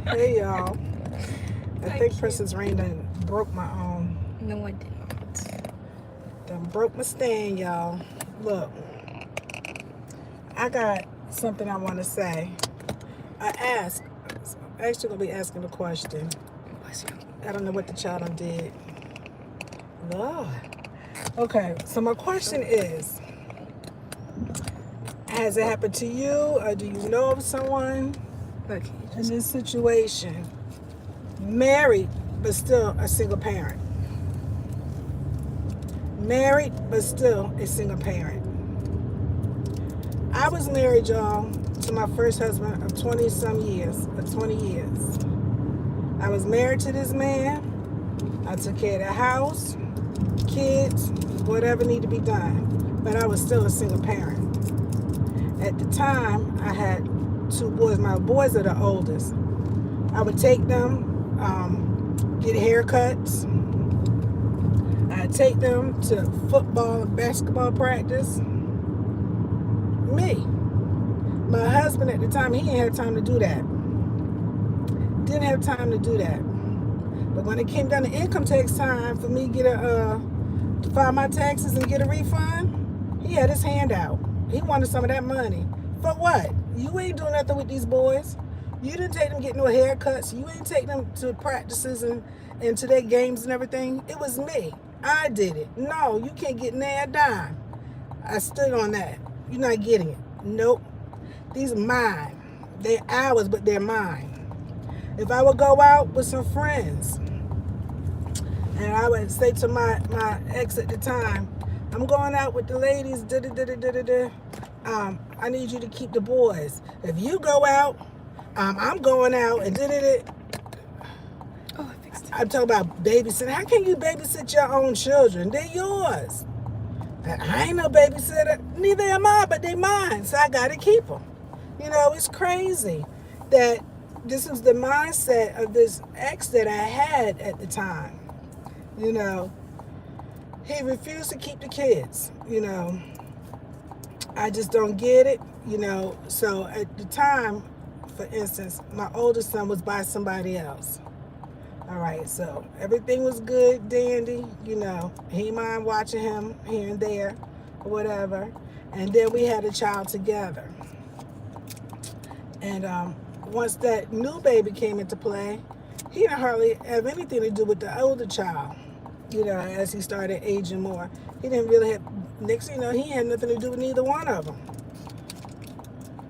Hey y'all. I I think can't. Princess Rain done broke my No, I did not. done broke my stand, y'all. Look, I got something I want to say. I asked. I'm actually gonna be asking a question. Bless you. I don't know what the child done did. Lord. Okay, so my question is: has it happened to you, or do you know of someone Okay, in just this situation, married but still a single parent? Married but still a single parent. I was married, y'all, to my first husband of 20 some years, 20 years. I was married to this man. I took care of the house, kids, whatever needed to be done. But I was still a single parent. At the time, I had two boys. My boys are the oldest. I would take them, get haircuts. I'd take them to football and basketball practice. Me. My husband at the time, he ain't had time to do that. Didn't have time to do that. But when it came down to income tax time for me to get to file my taxes and get a refund, he had his hand out. He wanted some of that money. For what? You ain't doing nothing with these boys. You didn't take them get no haircuts. You ain't take them to practices and to their games and everything. It was me. I did it. No, you can't get near a dime. I stood on that. You're not getting it. Nope. These are mine. They're ours, but they're mine. If I would go out with some friends and I would say to my ex at the time, I'm going out with the ladies, da da da da da da. I need you to keep the boys. If you go out, I'm going out and da da da. oh, I fixed it. I'm talking about babysitting. How can you babysit your own children? They're yours. I ain't no babysitter. Neither am I, but they mine, so I gotta keep them. You know, it's crazy that this was the mindset of this ex that I had at the time. You know, he refused to keep the kids. You know, I just don't get it. You know, so at the time, for instance, my oldest son was by somebody else. All right, so everything was good, dandy. You know, he didn't mind watching him here and there, or whatever. And then we had a child together. And once that new baby came into play, he didn't hardly have anything to do with the older child. You know, as he started aging more, he didn't really have. Next thing you know, he had nothing to do with neither one of them.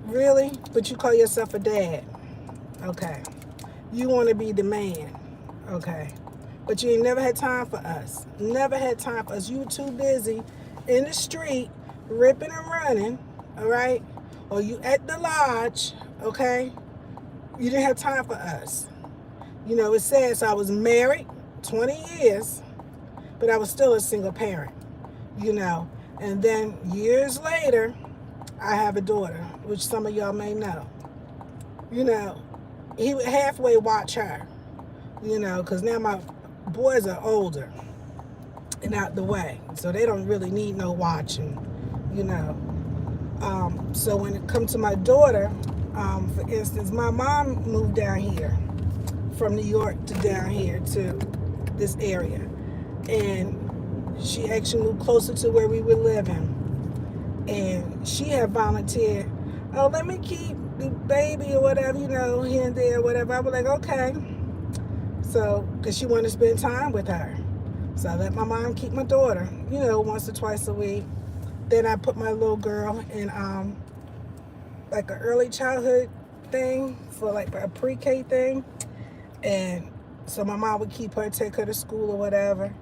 Really? But you call yourself a dad? Okay. You want to be the man? Okay. But you ain't never had time for us. Never had time for us. You were too busy in the street, ripping and running, all right? Or you at the lodge, okay? You didn't have time for us. You know, it says I was married 20 years, but I was still a single parent, you know. And then years later, I have a daughter, which some of y'all may know. You know, he would halfway watch her, you know, because now my boys are older and out the way, so they don't really need no watching, you know. So when it comes to my daughter, for instance, my mom moved down here from New York to down here to this area, and she actually moved closer to where we were living, and she had volunteered, oh, let me keep the baby or whatever, you know, here and there, whatever. I was like, okay. So, because she wanted to spend time with her. So I let my mom keep my daughter, you know, once or twice a week. Then I put my little girl in like an early childhood thing for like a pre-K thing. And so my mom would keep her, take her to school or whatever.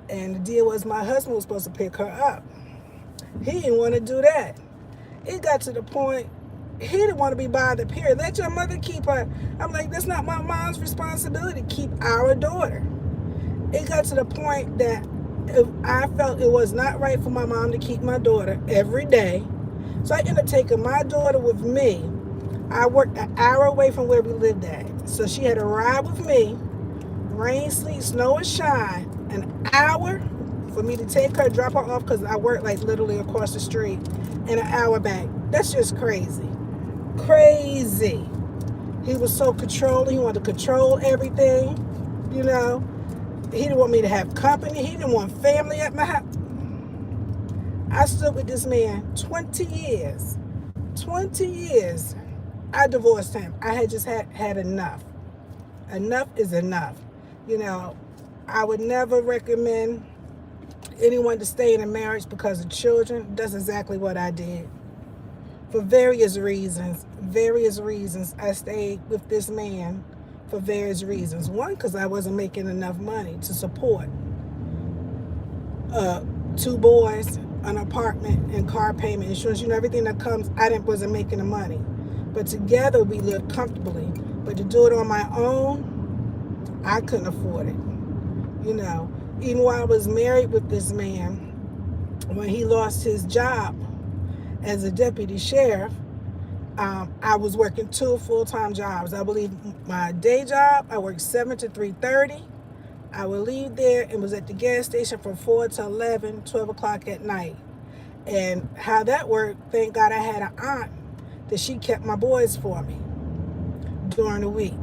And the deal was my husband was supposed to pick her up. He didn't want to do that. It got to the point he didn't want to be bothered, period. Let your mother keep her. I'm like, that's not my mom's responsibility. Keep our daughter. It got to the point that I felt it was not right for my mom to keep my daughter every day. So I ended up taking my daughter with me. I worked an hour away from where we lived at. So she had to ride with me, rain, sleet, snow, or shine, an hour for me to take her, drop her off, because I worked like literally across the street, and an hour back. That's just crazy. Crazy. He was so controlling. He wanted to control everything. You know, he didn't want me to have company. He didn't want family at my house. I stood with this man 20 years. 20 years. I divorced him. I had just had enough. Enough is enough. You know, I would never recommend anyone to stay in a marriage because of children. That's exactly what I did. For various reasons, I stayed with this man for various reasons. One, because I wasn't making enough money to support 2 boys, an apartment, and car payment, insurance, you know, everything that comes. Wasn't making the money. But together we lived comfortably. But to do it on my own, I couldn't afford it. You know, even while I was married with this man, when he lost his job as a deputy sheriff, I was working 2 full-time jobs. I believe my day job, I worked 7 to 3:30. I would leave there and was at the gas station from 4 to 11, 12 o'clock at night. And how that worked, thank God I had an aunt that she kept my boys for me during the week.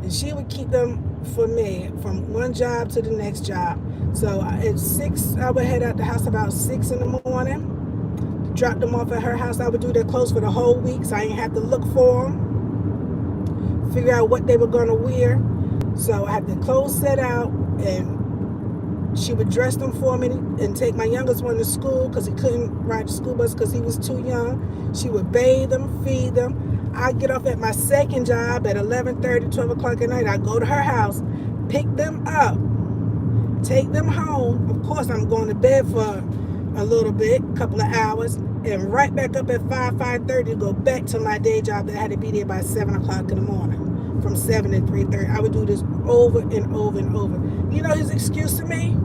And she would keep them for me from one job to the next job. So at 6, I would head out the house about 6 in the morning, drop them off at her house. I would do their clothes for the whole week, so I didn't have to look for them, figure out what they were going to wear. So I had the clothes set out, and she would dress them for me and take my youngest one to school because he couldn't ride the school bus because he was too young. She would bathe them, feed them. I'd get off at my second job at 11:30, 12 o'clock at night. I'd go to her house, pick them up, take them home. Of course, I'm going to bed for a little bit, a couple of hours, and right back up at 5:30 to go back to my day job that I had to be there by 7 o'clock in the morning. From 7 to 3:30. I would do this over and over and over. You know his excuse to me?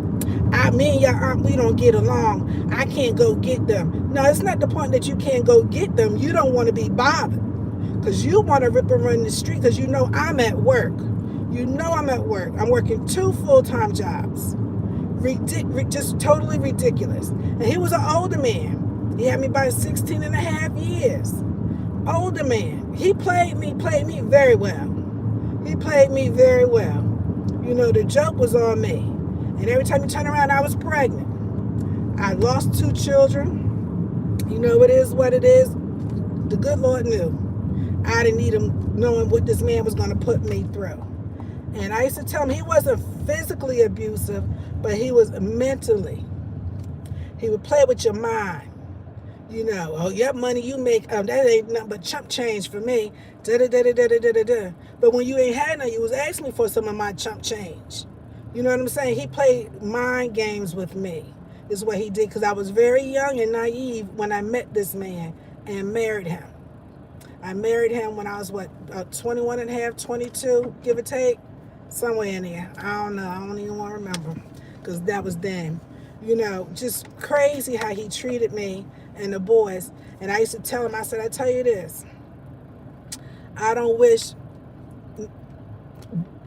Me and your aunt, we don't get along. I can't go get them. No, it's not the point that you can't go get them. You don't want to be bothered. Because you want to rip and run the street because you know I'm at work. You know I'm at work. I'm working 2 full-time jobs. Just totally ridiculous. And he was an older man. He had me by 16 and a half years. Older man. He played me very well. He played me very well. You know, the joke was on me. And every time you turn around, I was pregnant. I lost 2 children. You know, it is what it is. The good Lord knew. I didn't need him knowing what this man was going to put me through. And I used to tell him he wasn't physically abusive, but he was mentally. He would play with your mind. You know, oh, your money you make, that ain't nothing but chump change for me. Da-da-da-da-da-da-da-da. But when you ain't had none, you was asking me for some of my chump change. You know what I'm saying? He played mind games with me, is what he did, because I was very young and naive when I met this man and married him. I married him when I was, 21 and a half, 22, give or take, somewhere in there. I don't know. I don't even want to remember, because that was then. You know, just crazy how he treated me and the boys. And I used to tell him, I said, I tell you this, I don't wish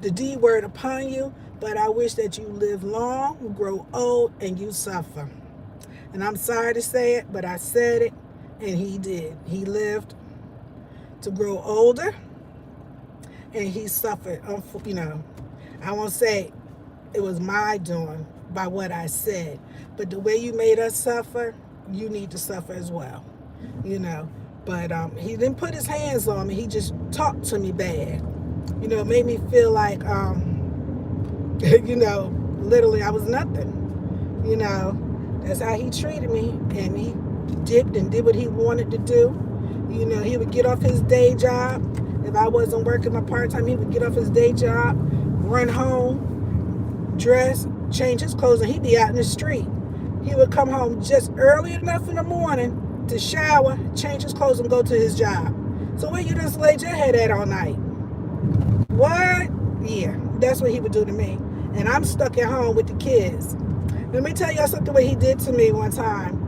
the D word upon you, but I wish that you live long, grow old, and you suffer. And I'm sorry to say it, but I said it, and he did. He lived to grow older, and he suffered. You know, I won't say it was my doing by what I said, but the way you made us suffer, you need to suffer as well. You know, but he didn't put his hands on me. He just talked to me bad. You know, it made me feel like, you know, literally I was nothing. You know, that's how he treated me, and he dipped and did what he wanted to do. You know, he would get off his day job. If I wasn't working my part-time, he would get off his day job, run home, dress, change his clothes, and he'd be out in the street. He would come home just early enough in the morning to shower, change his clothes, and go to his job. So where you just laid your head at all night? What? Yeah, that's what he would do to me. And I'm stuck at home with the kids. Let me tell y'all something what he did to me one time.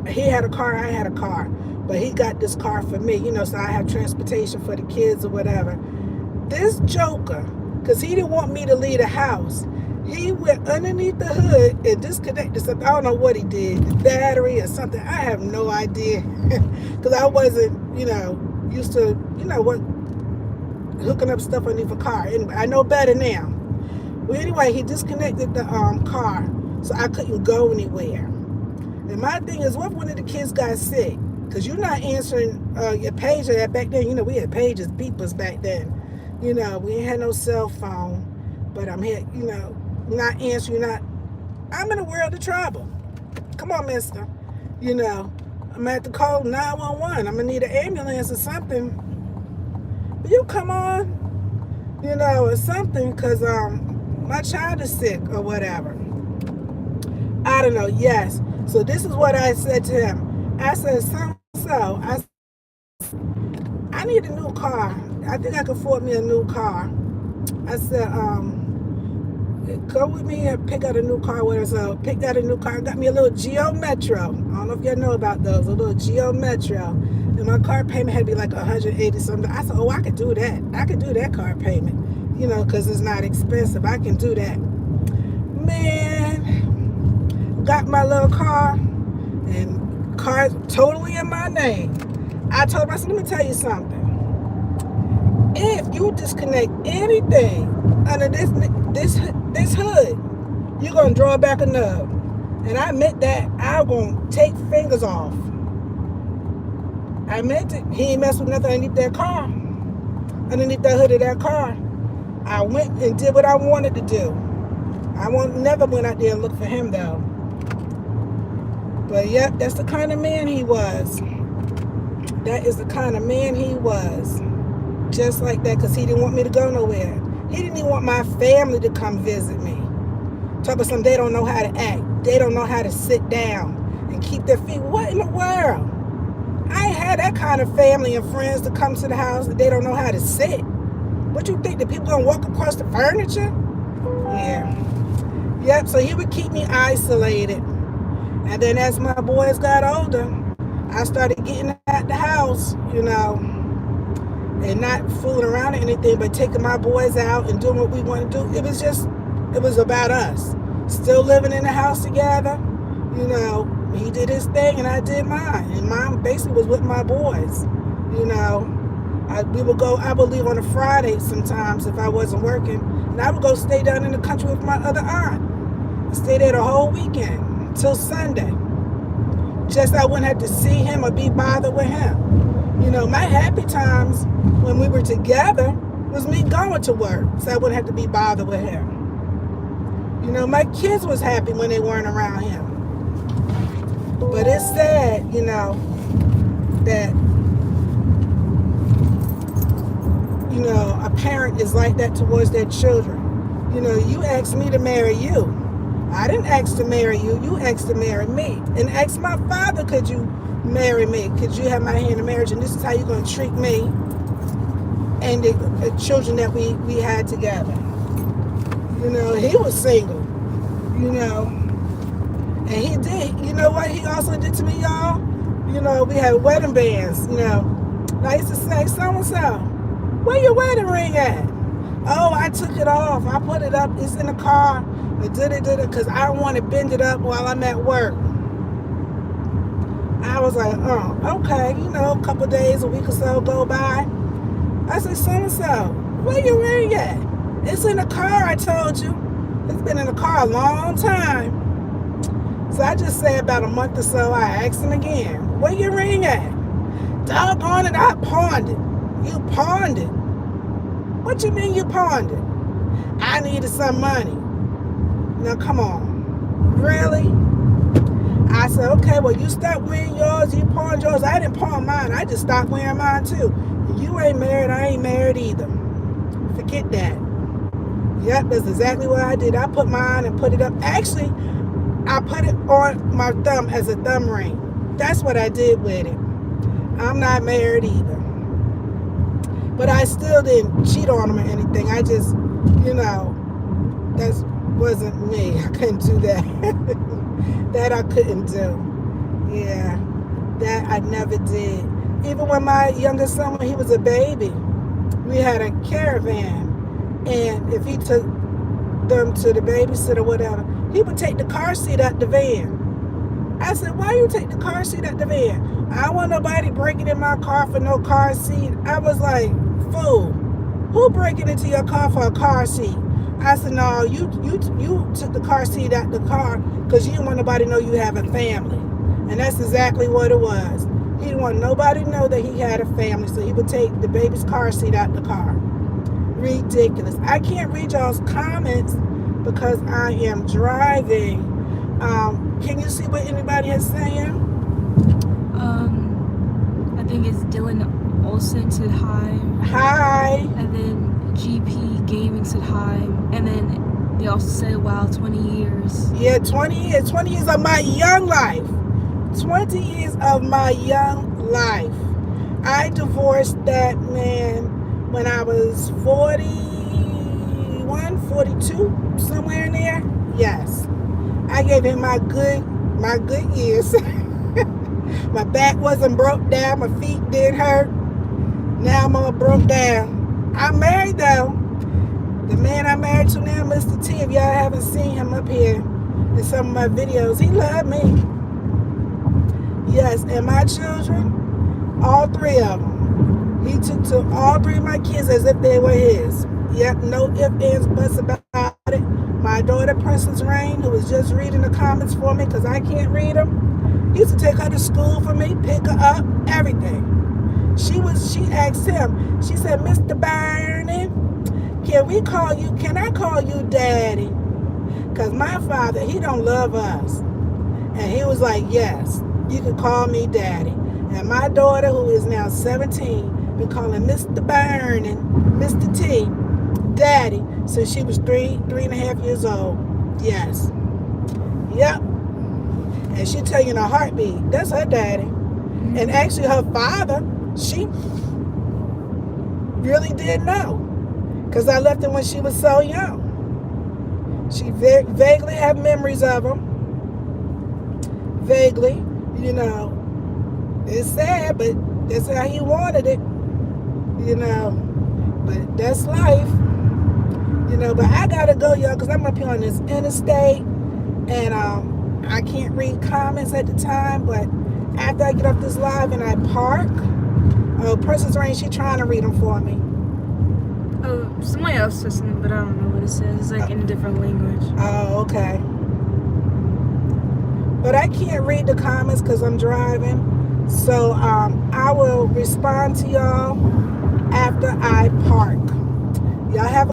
He had a car, I had a car. But he got this car for me, you know, so I have transportation for the kids or whatever. This joker, because he didn't want me to leave the house, he went underneath the hood and disconnected something. I don't know what he did, the battery or something. I have no idea, because I wasn't, you know, used to, you know what, hooking up stuff underneath a car. Anyway, I know better now. Well, anyway, he disconnected the car, so I couldn't go anywhere. And my thing is, what if one of the kids got sick? Because you're not answering your pager. Back then, you know, we had pagers, beepers back then. You know, we ain't had no cell phone. But I'm here, you know, not answering, I'm in a world of trouble. Come on, mister. You know, I'm at the call 911. I'm going to need an ambulance or something. Will you come on? You know, or something, because my child is sick or whatever. I don't know. Yes. So this is what I said to him. I said, I need a new car. I think I can afford me a new car. I said, go with me and pick out a new car with us. So picked out a new car. Got me a little Geo Metro. I don't know if y'all know about those. A little Geo Metro. And my car payment had to be like $180 something. I said, oh, I could do that. I could do that car payment. You know, because it's not expensive. I can do that. Man, got my little car. And car totally in my name. I told myself, let me tell you something. If you disconnect anything under this hood, you're gonna draw back a nub. And I meant that. I'm gonna take fingers off. I meant it. He ain't messed with nothing underneath that car. Underneath that hood of that car. I went and did what I wanted to do. I never went out there and looked for him though. But yep, that's the kind of man he was. That is the kind of man he was. Just like that, because he didn't want me to go nowhere. He didn't even want my family to come visit me. Talk about something, they don't know how to act. They don't know how to sit down and keep their feet. What in the world? I ain't had that kind of family and friends to come to the house that they don't know how to sit. What you think, that people gonna walk across the furniture? Yeah. Yep, so he would keep me isolated. And then as my boys got older, I started getting at the house, you know, and not fooling around or anything, but taking my boys out and doing what we want to do. It was about us. Still living in the house together, you know. He did his thing and I did mine. And mine basically was with my boys, you know. We would go, I would leave on a Friday sometimes if I wasn't working. And I would go stay down in the country with my other aunt. And stay there the whole weekend till Sunday. Just I wouldn't have to see him or be bothered with him. You know, my happy times when we were together was me going to work, so I wouldn't have to be bothered with him. You know, my kids was happy when they weren't around him. But it's sad, you know, that, you know, a parent is like that towards their children. You know, you asked me to marry you. I didn't ask to marry you. You asked to marry me. And asked my father, could you marry me? Could you have my hand in marriage? And this is how you're going to treat me and the children that we had together. You know, he was single, you know. And he did. You know what he also did to me, y'all? You know, we had wedding bands, you know. And I used to say, so-and-so, where your wedding ring at? Oh, I took it off. I put it up. It's in the car. Because I don't want to bend it up while I'm at work. I was like, oh, okay. You know, a couple days, a week or so go by. I said, so-and-so, where your ring at? It's in the car, I told you. It's been in the car a long time. So I just say about a month or so, I asked him again, where your ring at? Doggone it, I pawned it. You pawned it? What you mean you pawned it? I needed some money. Now, come on. Really? I said, okay, well, you stopped wearing yours, you pawned yours. I didn't pawn mine. I just stopped wearing mine, too. You ain't married, I ain't married either. Forget that. Yep, that's exactly what I did. I put mine and put it up. Actually, I put it on my thumb as a thumb ring. That's what I did with it. I'm not married either. But I still didn't cheat on him or anything. I just, you know, that wasn't me. I couldn't do that. That I couldn't do. Yeah, that I never did. Even when my youngest son, when he was a baby, we had a caravan. And if he took them to the babysitter or whatever, he would take the car seat out the van. I said, why you take the car seat out the van? I don't want nobody breaking in my car for no car seat. I was like, fool, who breaking into your car for a car seat? I said, no, you took the car seat out the car because you didn't want nobody to know you have a family. And that's exactly what it was. He didn't want nobody to know that he had a family, so he would take the baby's car seat out the car. Ridiculous. I can't read y'all's comments because I am driving. Can you see what anybody is saying? I think it's Dylan Olsen said hi. Hi. And then GP Gaming said hi. And then they also said, wow, 20 years. Yeah, 20 years. 20 years of my young life. 20 years of my young life. I divorced that man when I was 41, 42, somewhere in there. Yes. I gave him my good years. My back wasn't broke down. My feet didn't hurt. Now I'm all broke down. I'm married though. The man I'm married to now, Mr. T, if y'all haven't seen him up here in some of my videos, he loved me. Yes, and my children, all three of them. He took to all three of my kids as if they were his. Yep, no ifs, ands, buts about it. My daughter, Princess Rain, who was just reading the comments for me because I can't read them, he used to take her to school for me, pick her up, everything. She asked him, she said, Mr. Byron, can I call you Daddy? Because my father, he don't love us. And he was like, yes, you can call me Daddy. And my daughter, who is now 17, been calling Mr. Byron and Mr. T Daddy since she was 3.5 years old. Yes. Yep. And she tell you in a heartbeat, that's her daddy. And actually her father, she really didn't know. Because I left him when she was so young. She vaguely have memories of him. Vaguely, you know. It's sad, but that's how he wanted it. You know. But that's life. You know, but I gotta go, y'all, because I'm up here on this interstate. And I can't read comments at the time, but after I get off this live and I park, Princess Rain, she trying to read them for me. Oh, somebody else said something, but I don't know what it says. It's like in a different language. Oh, okay. But I can't read the comments because I'm driving. So I will respond to y'all after I park. Y'all have a